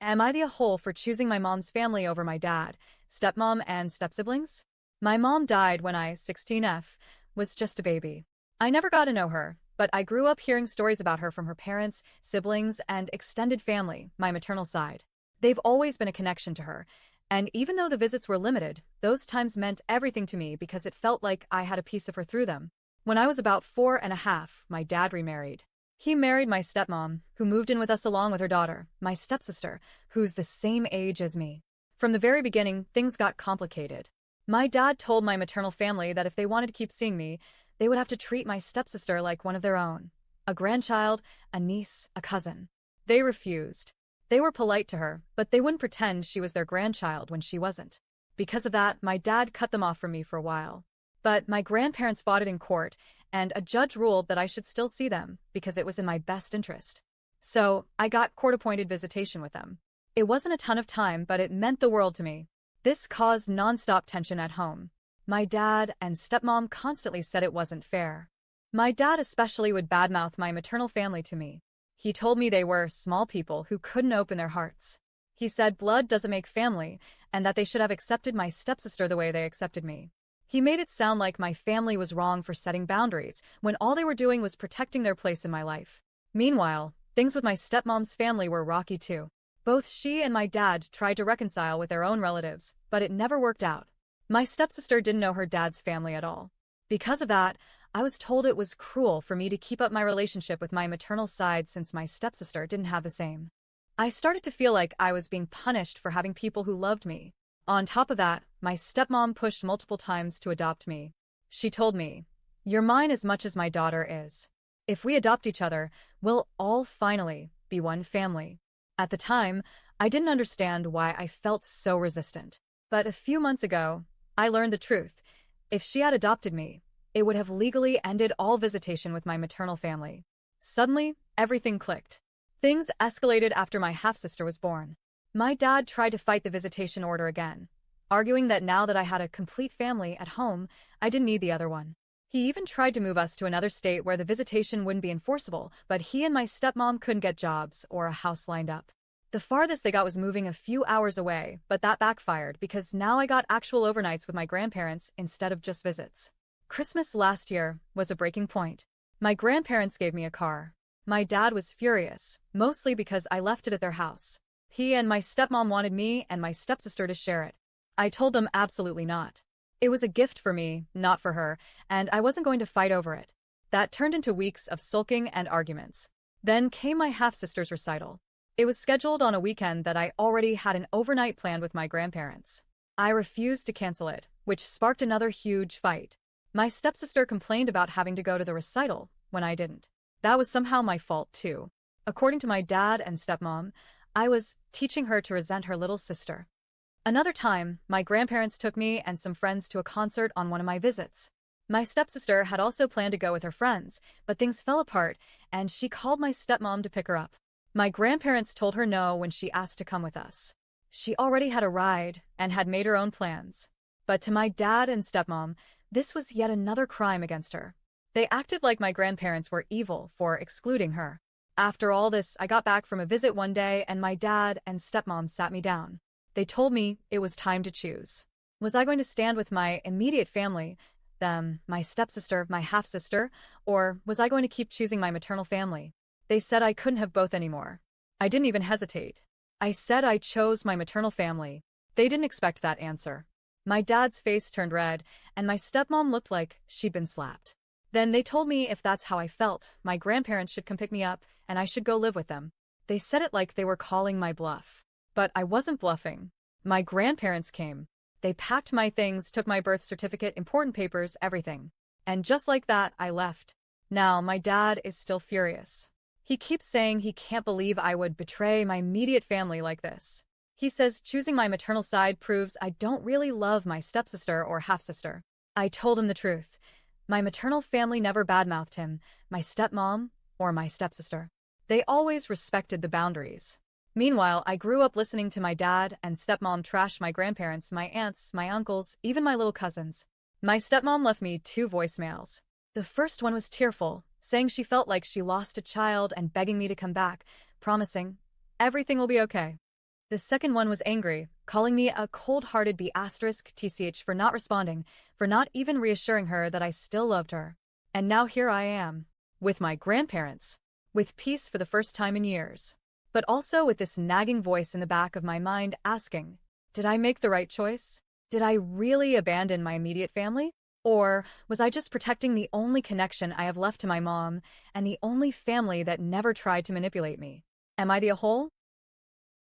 Am I the a-hole for choosing my mom's family over my dad, stepmom, and stepsiblings? My mom died when I, 16F, was just a baby. I never got to know her, but I grew up hearing stories about her from her parents, siblings, and extended family, my maternal side. They've always been a connection to her, and even though the visits were limited, those times meant everything to me because it felt like I had a piece of her through them. When I was about 4 and a half, my dad remarried. He married my stepmom, who moved in with us along with her daughter, my stepsister, who's the same age as me. From the very beginning, things got complicated. My dad told my maternal family that if they wanted to keep seeing me, they would have to treat my stepsister like one of their own. A grandchild, a niece, a cousin. They refused. They were polite to her, but they wouldn't pretend she was their grandchild when she wasn't. Because of that, my dad cut them off from me for a while. But my grandparents fought it in court, and a judge ruled that I should still see them because it was in my best interest. So, I got court-appointed visitation with them. It wasn't a ton of time, but it meant the world to me. This caused non-stop tension at home. My dad and stepmom constantly said it wasn't fair. My dad especially would badmouth my maternal family to me. He told me they were small people who couldn't open their hearts. He said blood doesn't make family, and that they should have accepted my stepsister the way they accepted me. He made it sound like my family was wrong for setting boundaries, when all they were doing was protecting their place in my life. Meanwhile, things with my stepmom's family were rocky too. Both she and my dad tried to reconcile with their own relatives, but it never worked out. My stepsister didn't know her dad's family at all. Because of that, I was told it was cruel for me to keep up my relationship with my maternal side since my stepsister didn't have the same. I started to feel like I was being punished for having people who loved me. On top of that, my stepmom pushed multiple times to adopt me. She told me, "You're mine as much as my daughter is. If we adopt each other, we'll all finally be one family." At the time, I didn't understand why I felt so resistant. But a few months ago, I learned the truth. If she had adopted me, it would have legally ended all visitation with my maternal family. Suddenly, everything clicked. Things escalated after my half-sister was born. My dad tried to fight the visitation order again, arguing that now that I had a complete family at home, I didn't need the other one. He even tried to move us to another state where the visitation wouldn't be enforceable, but he and my stepmom couldn't get jobs or a house lined up. The farthest they got was moving a few hours away, but that backfired because now I got actual overnights with my grandparents instead of just visits. Christmas last year was a breaking point. My grandparents gave me a car. My dad was furious, mostly because I left it at their house. He and my stepmom wanted me and my stepsister to share it. I told them absolutely not. It was a gift for me, not for her, and I wasn't going to fight over it. That turned into weeks of sulking and arguments. Then came my half-sister's recital. It was scheduled on a weekend that I already had an overnight planned with my grandparents. I refused to cancel it, which sparked another huge fight. My stepsister complained about having to go to the recital when I didn't. That was somehow my fault too. According to my dad and stepmom, I was teaching her to resent her little sister. Another time, my grandparents took me and some friends to a concert on one of my visits. My stepsister had also planned to go with her friends, but things fell apart, and she called my stepmom to pick her up. My grandparents told her no when she asked to come with us. She already had a ride and had made her own plans. But to my dad and stepmom, this was yet another crime against her. They acted like my grandparents were evil for excluding her. After all this, I got back from a visit one day and my dad and stepmom sat me down. They told me it was time to choose. Was I going to stand with my immediate family, them, my stepsister, my half-sister, or was I going to keep choosing my maternal family? They said I couldn't have both anymore. I didn't even hesitate. I said I chose my maternal family. They didn't expect that answer. My dad's face turned red, and my stepmom looked like she'd been slapped. Then they told me if that's how I felt, my grandparents should come pick me up, and I should go live with them. They said it like they were calling my bluff. But I wasn't bluffing. My grandparents came. They packed my things, took my birth certificate, important papers, everything. And just like that, I left. Now, my dad is still furious. He keeps saying he can't believe I would betray my immediate family like this. He says choosing my maternal side proves I don't really love my stepsister or half-sister. I told him the truth. My maternal family never badmouthed him, my stepmom, or my stepsister. They always respected the boundaries. Meanwhile, I grew up listening to my dad and stepmom trash my grandparents, my aunts, my uncles, even my little cousins. My stepmom left me 2 voicemails. The first one was tearful, saying she felt like she lost a child and begging me to come back, promising, "Everything will be okay." The second one was angry, calling me a cold-hearted B***tch for not responding, for not even reassuring her that I still loved her. And now here I am, with my grandparents, with peace for the first time in years. But also with this nagging voice in the back of my mind asking, did I make the right choice? Did I really abandon my immediate family? Or was I just protecting the only connection I have left to my mom and the only family that never tried to manipulate me? Am I the a-hole?